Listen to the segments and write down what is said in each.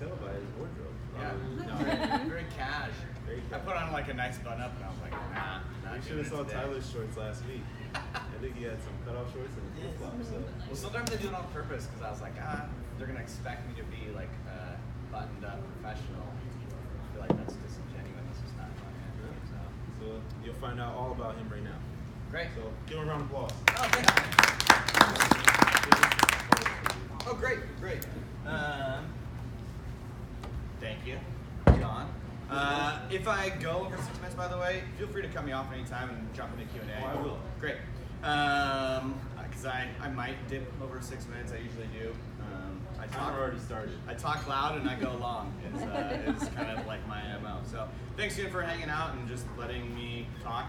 tell by his wardrobe. Yeah, No. very cash. I put on like a nice button up and I was like, nah. You should have saw Tyler's shorts last week. I think he had some cutoff shorts and flip flops. So. Well, sometimes they do it on purpose because I was like, they're gonna expect me to be like buttoned up professional. I feel like that's disingenuous. This is not fun. So you'll find out all about him right now. Great. So give him a round of applause. Oh, thank you. Oh, great. Thank you, John. If I go over 6 minutes, by the way, feel free to cut me off anytime and jump into Q&A. Oh, I will. Great. Because I might dip over 6 minutes. I usually do. I've already started. I talk loud and I go long. It's kind of like my MO. So thanks again for hanging out and just letting me talk.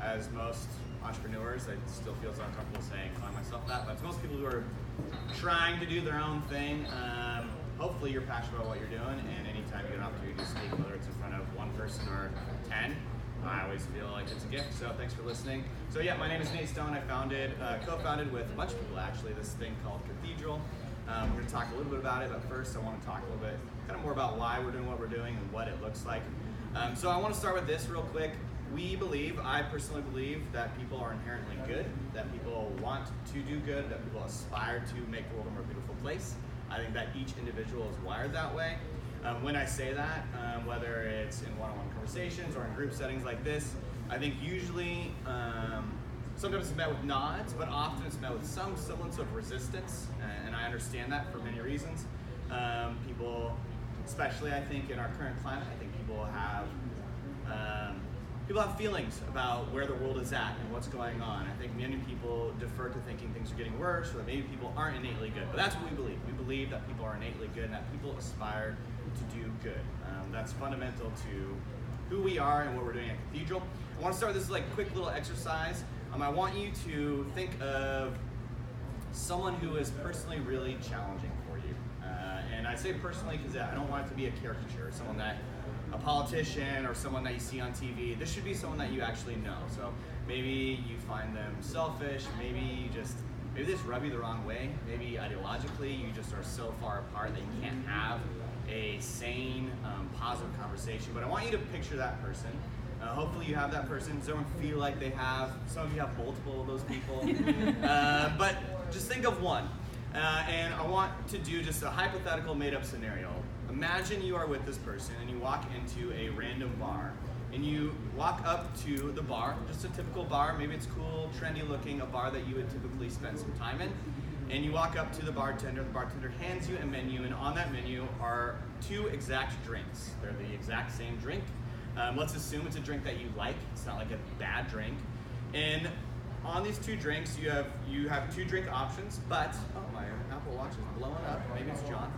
As most entrepreneurs, I still feel so uncomfortable calling myself that, but it's most people who are trying to do their own thing. Hopefully you're passionate about what you're doing, and anytime you get an opportunity to speak, whether it's in front of one person or 10, I always feel like it's a gift, so thanks for listening. So yeah, my name is Nate Stone. I co-founded with a bunch of people actually, this thing called Cathedral. We're going to talk a little bit about it, but first I want to talk a little bit kind of more about why we're doing what we're doing and what it looks like. So I want to start with this real quick. I personally believe that people are inherently good, that people want to do good, that people aspire to make the world a more beautiful place. I think that each individual is wired that way. When I say that, whether it's in one-on-one conversations or in group settings like this, I think usually, sometimes it's met with nods, but often it's met with some semblance of resistance, and I understand that for many reasons. People, especially I think in our current climate, I think people have feelings about where the world is at and what's going on. I think many people defer to thinking things are getting worse, or that maybe people aren't innately good. But that's what we believe. We believe that people are innately good and that people aspire to do good. That's fundamental to who we are and what we're doing at Cathedral. I want to start this like quick little exercise. I want you to think of someone who is personally really challenging for you. And I say personally because I don't want it to be a caricature, someone that a politician or someone that you see on TV. This should be someone that you actually know. So maybe you find them selfish, maybe they just rub you the wrong way. Maybe ideologically you just are so far apart that you can't have a sane, positive conversation. But I want you to picture that person. Hopefully you have that person. Does everyone feel like they have? Some of you have multiple of those people. But just think of one. And I want to do just a hypothetical made-up scenario. Imagine you are with this person and you walk into a random bar. And you walk up to the bar, just a typical bar, maybe it's cool, trendy looking, a bar that you would typically spend some time in. And you walk up to the bartender hands you a menu, and on that menu are 2 exact drinks. They're the exact same drink. Let's assume it's a drink that you like, it's not like a bad drink. And on these 2 drinks, you have 2 drink options, but, oh, my Apple Watch is blowing up, maybe it's John.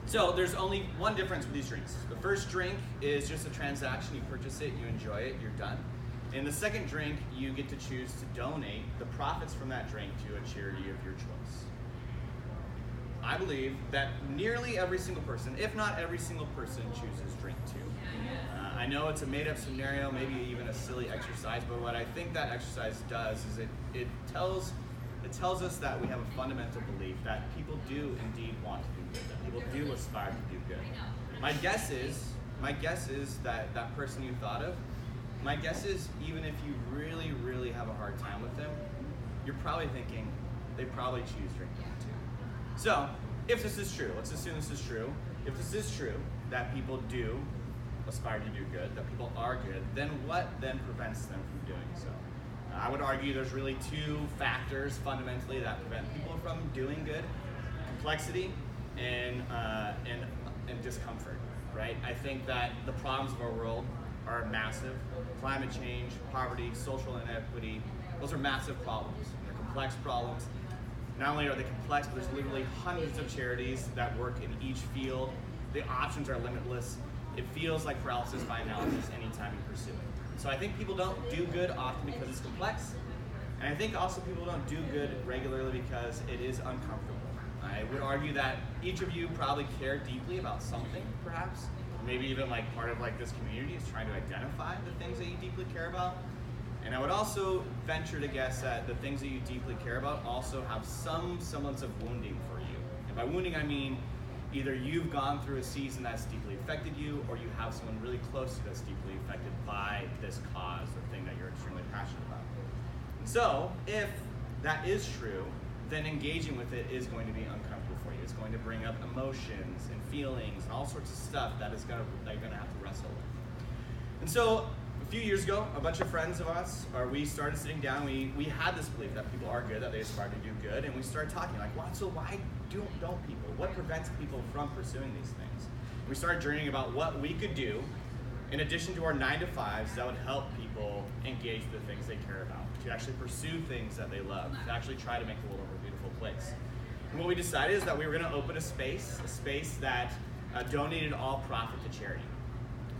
So there's only one difference with these drinks. The first drink is just a transaction, you purchase it, you enjoy it, you're done. And the second drink, you get to choose to donate the profits from that drink to a charity of your choice. I believe that nearly every single person, if not every single person, chooses drink 2. I know it's a made-up scenario, maybe even a silly exercise, but what I think that exercise does is it tells us that we have a fundamental belief that people do indeed want to do good, that people do aspire to do good. My guess is that that person you thought of, my guess is even if you really, really have a hard time with them, you're probably thinking they probably choose drink 2. So, if this is true, let's assume this is true. If this is true, that people do aspire to do good, that people are good, then what then prevents them from doing so? I would argue there's really 2 factors fundamentally that prevent people from doing good: complexity and discomfort, right? I think that the problems of our world are massive. Climate change, poverty, social inequity, those are massive problems. They're complex problems. Not only are they complex, but there's literally hundreds of charities that work in each field. The options are limitless. It feels like paralysis by analysis anytime you pursue it. So I think people don't do good often because it's complex. And I think also people don't do good regularly because it is uncomfortable. I would argue that each of you probably care deeply about something, perhaps. Maybe even like part of like this community is trying to identify the things that you deeply care about. And I would also venture to guess that the things that you deeply care about also have some semblance of wounding for you. And by wounding, I mean Either you've gone through a season that's deeply affected you, or you have someone really close to you that's deeply affected by this cause or thing that you're extremely passionate about. So, if that is true, then engaging with it is going to be uncomfortable for you. It's going to bring up emotions and feelings and all sorts of stuff that you're going to have to wrestle with. And so, a few years ago, a bunch of friends of us, we started sitting down. We had this belief that people are good, that they aspire to do good, and we started talking like, well, so why don't people? What prevents people from pursuing these things? And we started journeying about what we could do in addition to our 9-to-5s that would help people engage with the things they care about, to actually pursue things that they love, to actually try to make the world a more beautiful place. And what we decided is that we were going to open a space that donated all profit to charity.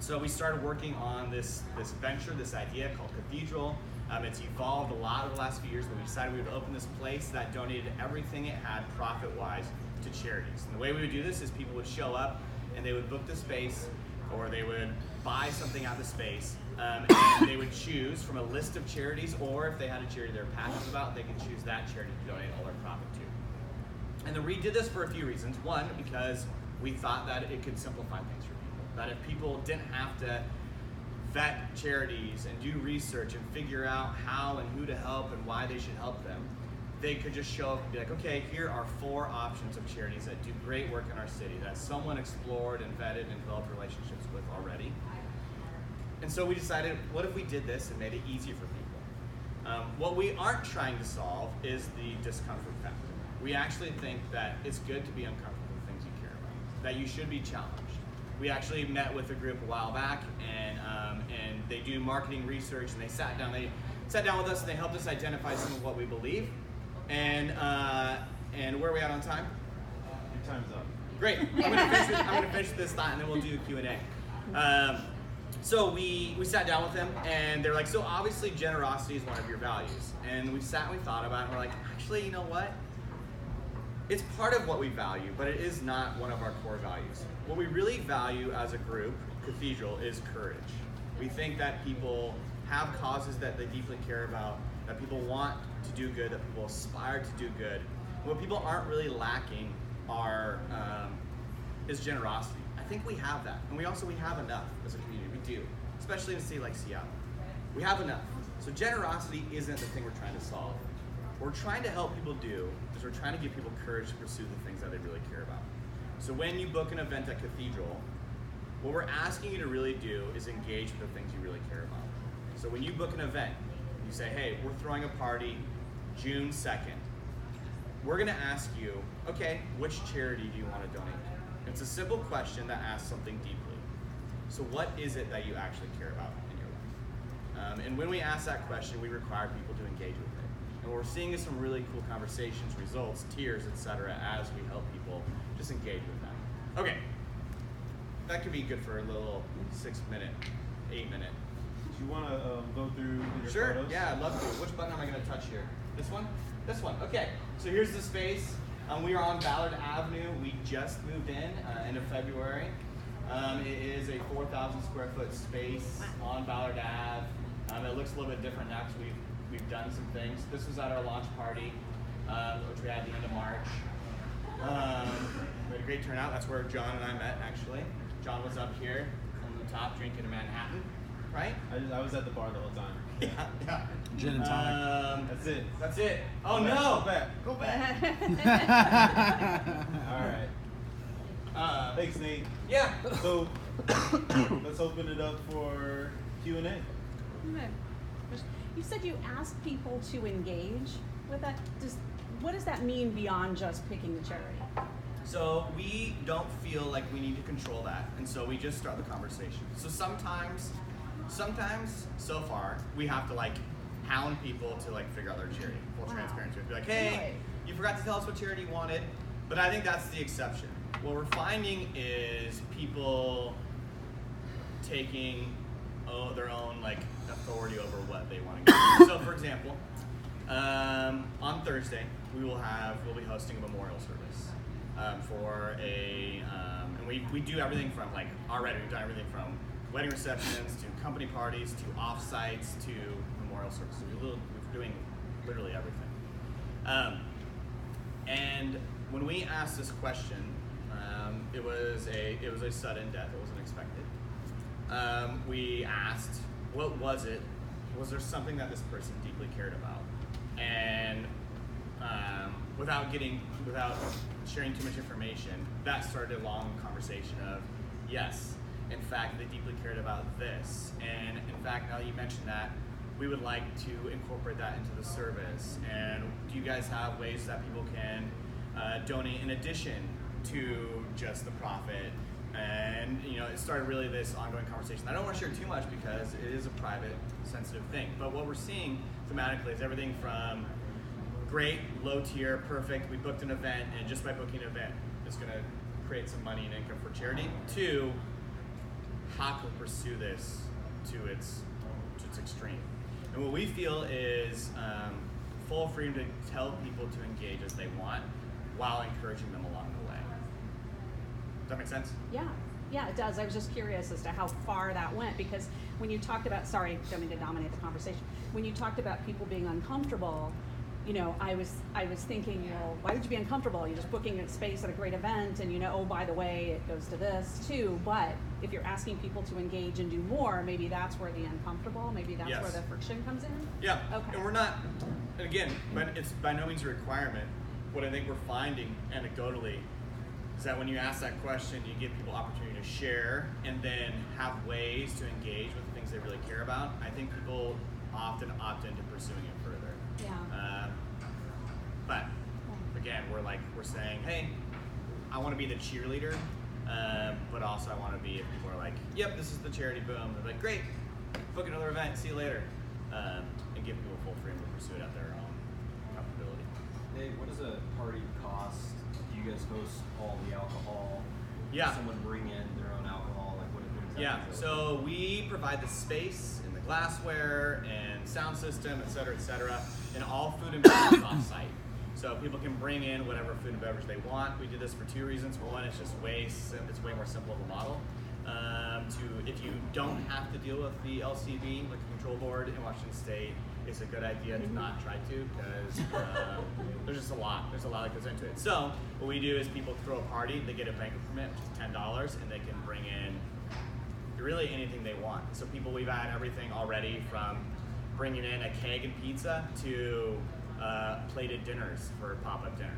So we started working on this venture, this idea called Cathedral. It's evolved a lot over the last few years, but we decided we would open this place that donated everything it had profit-wise to charities. And the way we would do this is people would show up and they would book the space, or they would buy something out of the space, and they would choose from a list of charities, or if they had a charity they're passionate about, they could choose that charity to donate all their profit to. And then we did this for a few reasons. One, because we thought that it could simplify things for people. That if people didn't have to vet charities and do research and figure out how and who to help and why they should help them, they could just show up and be like, okay, here are 4 options of charities that do great work in our city, that someone explored and vetted and developed relationships with already. And so we decided, what if we did this and made it easier for people? What we aren't trying to solve is the discomfort factor. We actually think that it's good to be uncomfortable with things you care about, that you should be challenged. We actually met with a group a while back, and they do marketing research, and they sat down with us and they helped us identify some of what we believe. And where are we at on time? Your time's up. Great. I'm gonna finish this thought, and then we'll do Q&A. So we sat down with them, and they're like, so obviously generosity is one of your values. And we sat and we thought about it, and we're like, actually, you know what? It's part of what we value, but it is not one of our core values. What we really value as a group, Cathedral, is courage. We think that people have causes that they deeply care about, that people want to do good, that people aspire to do good. What people aren't really lacking is generosity. I think we have that, and we have enough as a community. We do, especially in a city like Seattle. We have enough. So generosity isn't the thing we're trying to solve. What we're trying to help people do is we're trying to give people courage to pursue the things that they really care about. So when you book an event at Cathedral, what we're asking you to really do is engage with the things you really care about. So when you book an event, you say, hey, we're throwing a party June 2nd. We're going to ask you, okay, which charity do you want to donate to? It's a simple question that asks something deeply. So what is it that you actually care about in your life? And when we ask that question, we require people to engage with it. And what we're seeing is some really cool conversations, results, tears, etc., as we help people just engage with that. Okay, that could be good for a little 6-minute, 8-minute. Do you want to go through your Sure, photos? yeah, I'd love to. Which button am I going to touch here? This one? This one, okay. So here's the space. We are on Ballard Avenue. We just moved in end of February. It is a 4,000 square foot space on Ballard Ave. It looks a little bit different now because we've done some things. This was at our launch party, which we had at the end of March. We had a great turnout. That's where John and I met, actually. John was up here on the top drinking a Manhattan, right? I was at the bar the whole time. Yeah. Gin and tonic. That's it. Oh, no! Go back. All right. Thanks, Nate. Yeah. So let's open it up for Q&A. Okay. You said you asked people to engage with that. What does that mean beyond just picking the charity? So we don't feel like we need to control that, and so we just start the conversation. So sometimes, so far, we have to hound people to figure out their charity. Full transparency. Be like, hey, Really? you forgot to tell us what charity you wanted. But I think that's the exception. What we're finding is people taking their own authority over what they want to do. So for example, on Thursday we'll be hosting a memorial service for and we do everything from already we've done everything from wedding receptions to company parties to offsites to memorial services. We're doing literally everything. And when we ask this question, It was a sudden death. It wasn't expected. We asked, what was it? Was there something that this person deeply cared about? And without sharing too much information, that started a long conversation of, yes, in fact, they deeply cared about this. And in fact, now that you mentioned that, we would like to incorporate that into the service. And do you guys have ways that people can donate in addition to just the profit? And it started really this ongoing conversation. I don't want to share too much because it is a private, sensitive thing. But what we're seeing thematically is everything from great, low tier, perfect, we booked an event, and just by booking an event, it's going to create some money and income for charity, to how can we pursue this to its extreme. And what we feel is full freedom to tell people to engage as they want while encouraging them along the way. Does that make sense? Yeah, it does. I was just curious as to how far that went, because when you talked about, sorry, don't mean to dominate the conversation, when you talked about people being uncomfortable, I was thinking, well, why would you be uncomfortable? You're just booking a space at a great event, and oh, by the way, it goes to this too. But if you're asking people to engage and do more, maybe that's where the uncomfortable, maybe that's Yes. where the friction comes in. Yeah. Okay. And we're not, and again, but it's by no means a requirement. What I think we're finding anecdotally is that when you ask that question, you give people opportunity to share and then have ways to engage with the things they really care about. I think people often opt into pursuing it further. Yeah. But again, we're saying, hey, I want to be the cheerleader, but also I want to be, if people are like, yep, this is the charity, boom, they're like, great, book another event, see you later, and give people full freedom to pursue it at their own comfortability. Hey, what does a party cost? Do you guys host all the alcohol? Yeah. Does someone bring in their own alcohol? Like what exactly Yeah, is it? so we provide the space and the glassware and sound system, et cetera, and all food and beverage off-site. So people can bring in whatever food and beverage they want. We do this for two reasons. One, it's just it's way more simple of a model. If you don't have to deal with the LCB, like the control board in Washington State, it's a good idea to not try to, because there's just a lot. There's a lot that goes into it. So what we do is people throw a party, they get a banquet permit, which is $10, and they can bring in really anything they want. So we've had everything already from bringing in a keg and pizza to plated dinners for pop-up dinners.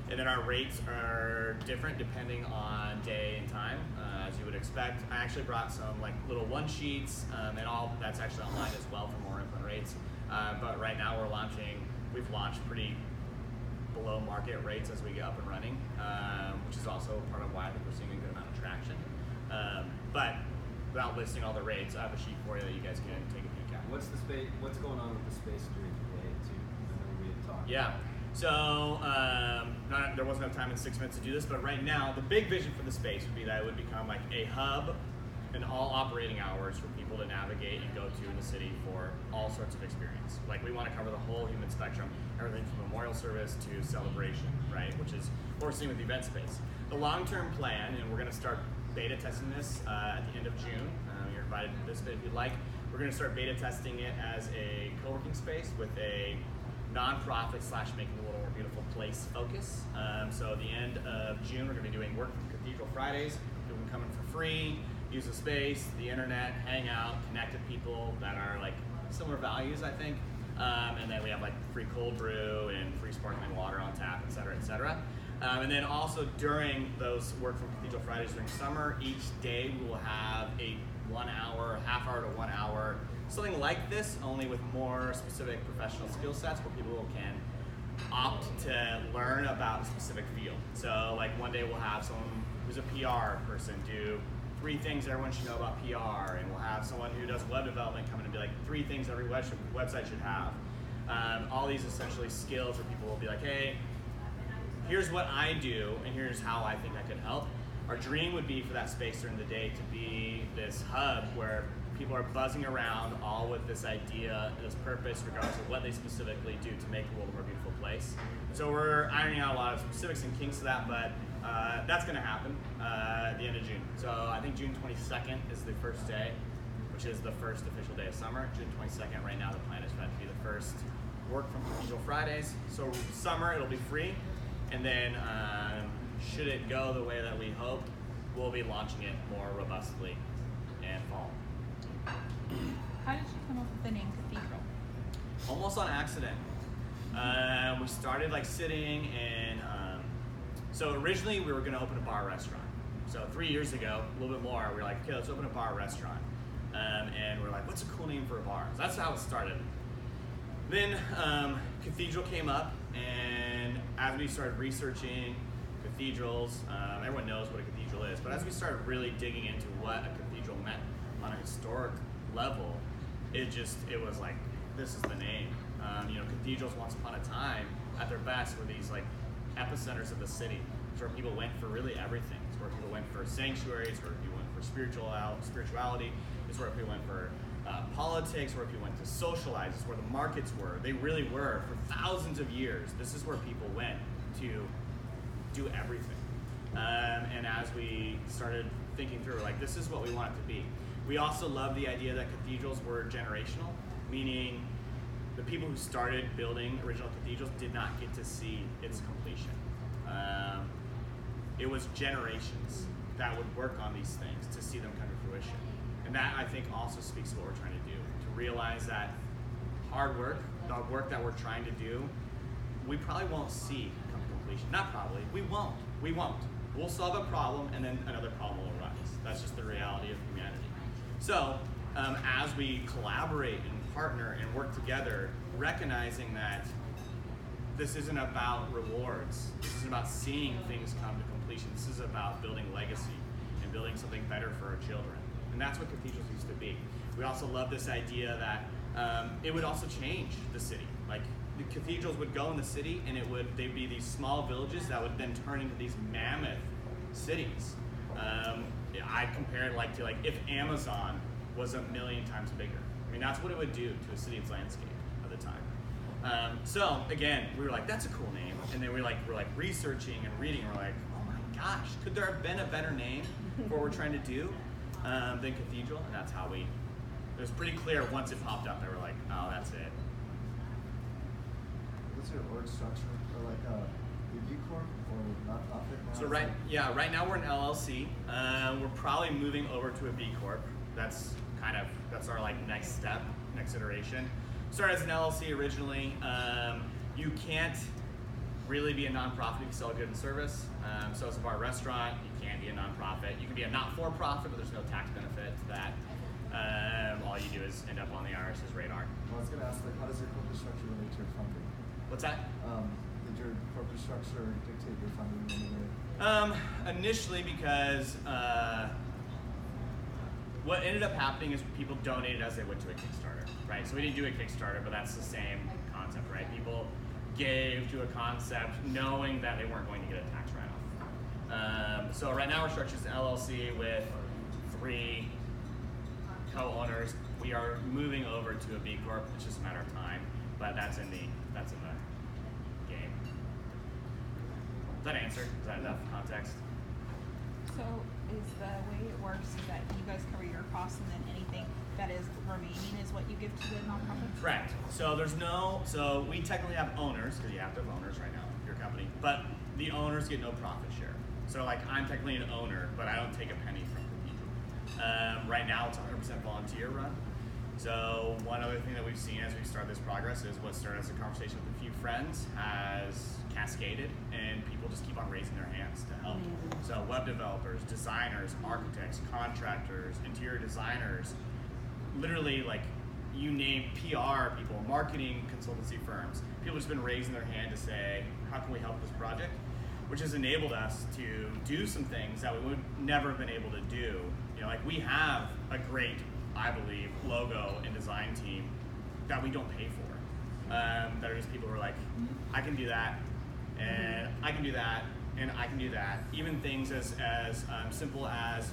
And then our rates are different depending on day and time, as you would expect. I actually brought some little one sheets, and all that's actually online as well for more info and rates. But right now we've launched pretty below market rates as we get up and running, which is also part of why I think we're seeing a good amount of traction. But without listing all the rates, I have a sheet for you that you guys can take a peek at. What's going on with the space during the day too? I know we had talked. Yeah. So there wasn't enough time in 6 minutes to do this, but right now the big vision for the space would be that it would become like a hub in all operating hours for people to navigate and go to in the city for all sorts of experience. Like, we want to cover the whole human spectrum, everything from memorial service to celebration, right? Which is what we're seeing with the event space. The long-term plan, and we're going to start beta testing this at the end of June. You're invited to this, but if you'd like, we're going to start beta testing it as a co-working space with a nonprofit / making the world a more beautiful place focus. So at the end of June, we're going to be doing work from Cathedral Fridays. People can come in for free, use the space, the internet, hang out, connect with people that are like similar values, I think. And then we have like free cold brew and free sparkling water on tap, et cetera, et cetera. And then also during those work from Cathedral Fridays during summer, each day we will have a 1 hour, half hour to 1 hour, something like this, only with more specific professional skill sets where people can opt to learn about a specific field. So like one day we'll have someone who's a PR person do 3 things everyone should know about PR, and we'll have someone who does web development come in and be like 3 things every website should have. All these essentially skills where people will be like, hey, here's what I do, and here's how I think I could help. Our dream would be for that space during the day to be this hub where people are buzzing around all with this idea, this purpose, regardless of what they specifically do to make the world a more beautiful place. So we're ironing out a lot of specifics and kinks to that, but that's going to happen at the end of June. So I think June 22nd is the first day, which is the first official day of summer. June 22nd, right now the plan is for that to be the first work from Cathedral Fridays. So summer, it'll be free, and then should it go the way that we hope, we'll be launching it more robustly in fall. How did you come up with the name Cathedral? Almost on accident. We started like sitting and so originally we were going to open a bar restaurant. So 3 years ago, a little bit more, we were like, okay, let's open a bar restaurant. And we're like, what's a cool name for a bar? So that's how it started. Then Cathedral came up, and as we started researching cathedrals, everyone knows what a cathedral is, but as we started really digging into what a cathedral meant on a historic level, it was like, this is the name. Cathedrals once upon a time, at their best, were these like epicenters of the city. It's where people went for really everything. It's where people went for sanctuaries, where people went for spirituality. It's where people went for politics, where people went to socialize. It's where the markets were. They really were for thousands of years. This is where people went to do everything. And as we started thinking through, like, this is what we want it to be. We also love the idea that cathedrals were generational, meaning the people who started building original cathedrals did not get to see its completion. It was generations that would work on these things to see them come to fruition. And that, I think, also speaks to what we're trying to do, to realize that hard work, the work that we're trying to do, we probably won't see come to completion. Not probably, we won't. We won't. We'll solve a problem and then another problem will arise. That's just the reality of humanity. So, as we collaborate and partner and work together, recognizing that this isn't about rewards, this isn't about seeing things come to completion, this is about building legacy and building something better for our children. And that's what cathedrals used to be. We also love this idea that it would also change the city. Like, the cathedrals would go in the city and they'd be these small villages that would then turn into these mammoth cities. I compare it to if Amazon was 1,000,000 times bigger. I mean, that's what it would do to a city's landscape at the time. So again, we were like, that's a cool name. And then we're like researching and reading. And we're like, oh my gosh, could there have been a better name for what we're trying to do than Cathedral? And that's how it was pretty clear once it popped up. They were like, oh, that's it. What's your org structure? Or like a B Corp or not-profit? So right now we're an LLC. We're probably moving over to a B Corp. That's our next step, next iteration. Started as an LLC originally. You can't really be a nonprofit if you sell a good and service. So as a bar restaurant, you can't be a nonprofit. You can be a not-for-profit, but there's no tax benefit to that. All you do is end up on the IRS's radar. Well, I was going to ask, how does your corporate structure relate to your funding? What's that? Did your corporate structure dictate your funding in any way? Initially, because what ended up happening is people donated as they went to a Kickstarter, right? So we didn't do a Kickstarter, but that's the same concept, right? People gave to a concept knowing that they weren't going to get a tax write-off. So right now we're structured as an LLC with 3 co-owners. We are moving over to a B Corp. It's just a matter of time, but that's in the game. Does that answer? Is that enough context? So is the way it works is that you guys cover your costs and then anything that is remaining is what you give to the nonprofit? Correct. So we technically have owners, because you have to have owners right now in your company, but the owners get no profit share. So I'm technically an owner, but I don't take a penny from Cathedral. Right now it's 100% volunteer run. So one other thing that we've seen as we start this progress is what started as a conversation with a few friends has cascaded, and people just keep on raising their hands to help. So web developers, designers, architects, contractors, interior designers, literally you name PR people, marketing consultancy firms. People have just been raising their hand to say, how can we help this project? Which has enabled us to do some things that we would never have been able to do. We have a great, I believe, logo and design team that we don't pay for. That are just people who are like, I can do that, and I can do that, and I can do that. Even things as simple as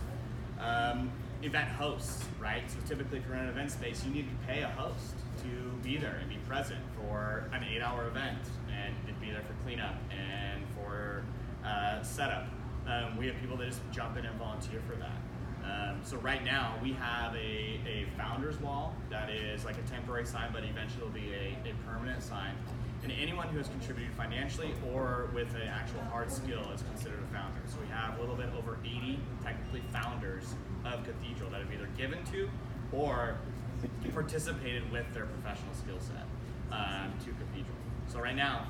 event hosts, right? So typically if you're in an event space, you need to pay a host to be there and be present for an 8-hour event, and to be there for cleanup and for setup. We have people that just jump in and volunteer for that. So right now we have a founder's wall that is like a temporary sign, but eventually will be a permanent sign. And anyone who has contributed financially or with an actual hard skill is considered a founder. So we have a little bit over 80 technically founders of Cathedral that have either given to or participated with their professional skill set to Cathedral. So right now,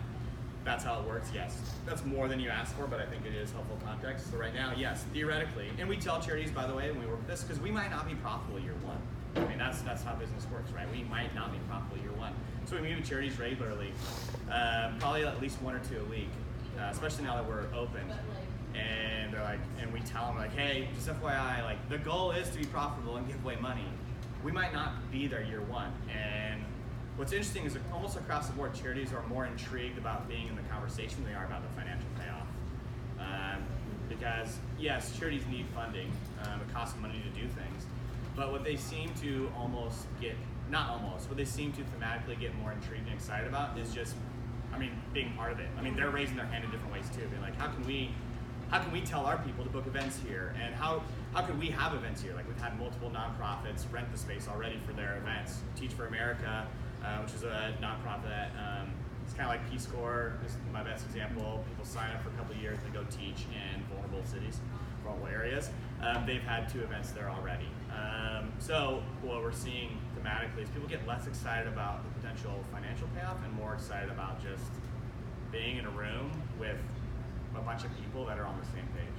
that's how it works, yes. That's more than you asked for, but I think it is helpful context. So right now, yes, theoretically, and we tell charities, by the way, when we work with this, because we might not be profitable year one. I mean, that's how business works, right? We might not be profitable year one. So we meet with charities regularly, probably at least 1 or 2 a week, especially now that we're open. And they're like, and we tell them like, hey, just FYI, like the goal is to be profitable and give away money. We might not be there year one. And what's interesting is that almost across the board, charities are more intrigued about being in the conversation than they are about the financial payoff. Because yes, charities need funding. It costs money to do things. But what they seem to what they seem to thematically get more intrigued and excited about is just, being part of it. They're raising their hand in different ways too. Being like, how can we tell our people to book events here? And how can we have events here? Like we've had multiple nonprofits rent the space already for their events. Teach for America, which is a nonprofit. It's kind of like Peace Corps is my best example. People sign up for a couple of years and go teach in vulnerable cities, vulnerable areas. They've had 2 events there already. So what we're seeing thematically is people get less excited about the potential financial payoff and more excited about just being in a room with a bunch of people that are on the same page.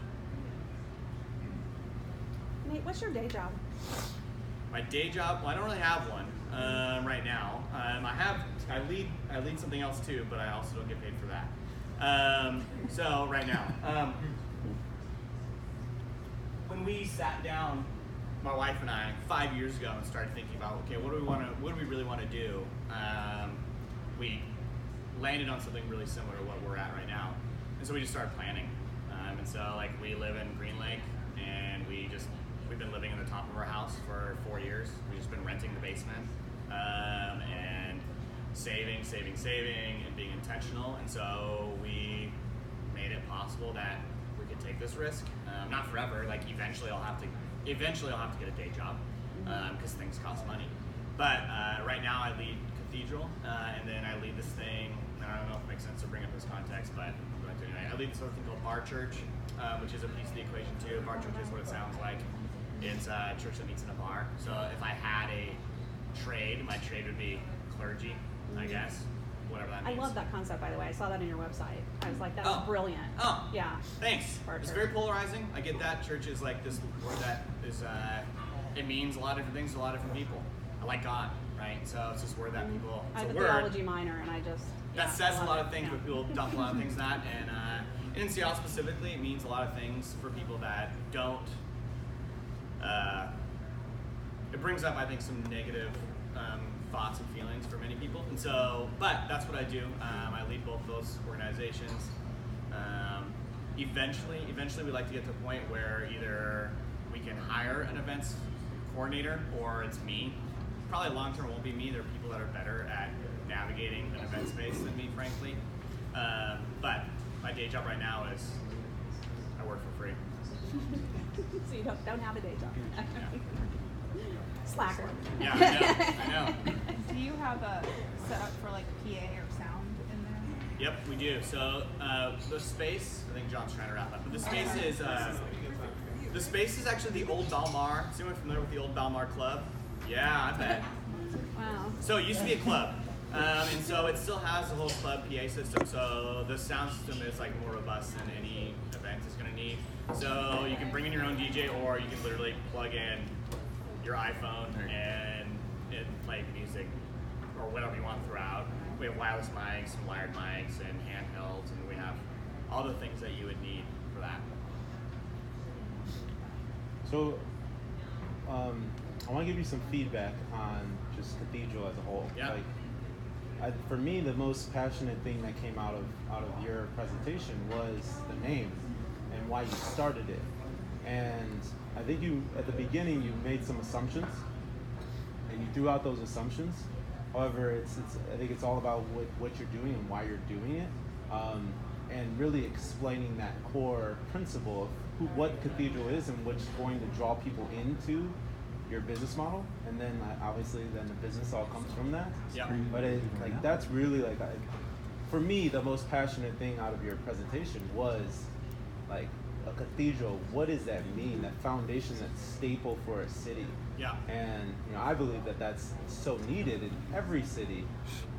Nate, what's your day job? My day job, well, I don't really have one right now. I lead something else too, but I also don't get paid for that. So right now, when we sat down, my wife and I, 5 years ago, and started thinking about, okay, what do we really want to do? We landed on something really similar to what we're at right now, and so we just started planning. And so, like, we live in Green Lake, and we've been living in the top of our house for 4 years. We've just been renting the basement, and saving, and being intentional. And so we made it possible that we could take this risk. Not forever. Like eventually I'll have to get a day job because things cost money. But right now I lead Cathedral, and then I lead this thing. I don't know if it makes sense to bring up this context, but I'm going to anyway. I lead this other thing called Bar Church, which is a piece of the equation too. Bar Church is what it sounds like. It's a church that meets in a bar. So if I had a trade, my trade would be clergy, I guess. Whatever that means. I love that concept, by the way. I saw that in your website. I was like, that's brilliant. Oh, yeah. Thanks. It's very polarizing. I get that. Church is like this word that is, it means a lot of different things to a lot of different people. I like God, right? So it's this word that people, it's I have a a word. theology minor, and I just... That says a lot of things, but people dump a lot of things in that. And in Seattle specifically, it means a lot of things for people that don't, it brings up, I think, some negative thoughts and feelings for many people. And so, but that's what I do. I lead both those organizations. Eventually we like to get to a point where either we can hire an events coordinator or it's me. Probably long term it won't be me. There are people that are better at navigating an event space than me, frankly. But my day job right now is I work for free. So you don't have a day job. Yeah. Slacker. Yeah, I know. Do you have a setup for like PA or sound in there? Yep, we do. So the space, I think John's trying to wrap up, but the space is actually the old Balmar. Is anyone familiar with the old Balmar Club? Yeah, I bet. Wow. So it used to be a club, and so it still has the whole club PA system. So the sound system is like more robust than any event is going to need. So you can bring in your own DJ, or you can literally plug in your iPhone and play music or whatever you want throughout. We have wireless mics and wired mics and handhelds, and we have all the things that you would need for that. So, I want to give you some feedback on just Cathedral as a whole. Yeah. For me, the most passionate thing that came out of your presentation was the name and why you started it. And I think at the beginning, you made some assumptions, and you threw out those assumptions. However, I think it's all about what you're doing and why you're doing it, and really explaining that core principle of what Cathedral is and what's going to draw people into your business model, and then obviously the business all comes from that. Yeah. But that's really for me, the most passionate thing out of your presentation was like a cathedral. What does that mean? That foundation, that staple for a city. Yeah. And I believe that that's so needed in every city.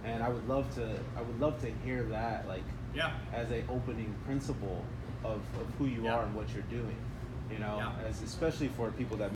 And I would love to hear that, like, as a opening principle of who you are and what you're doing. As especially for people that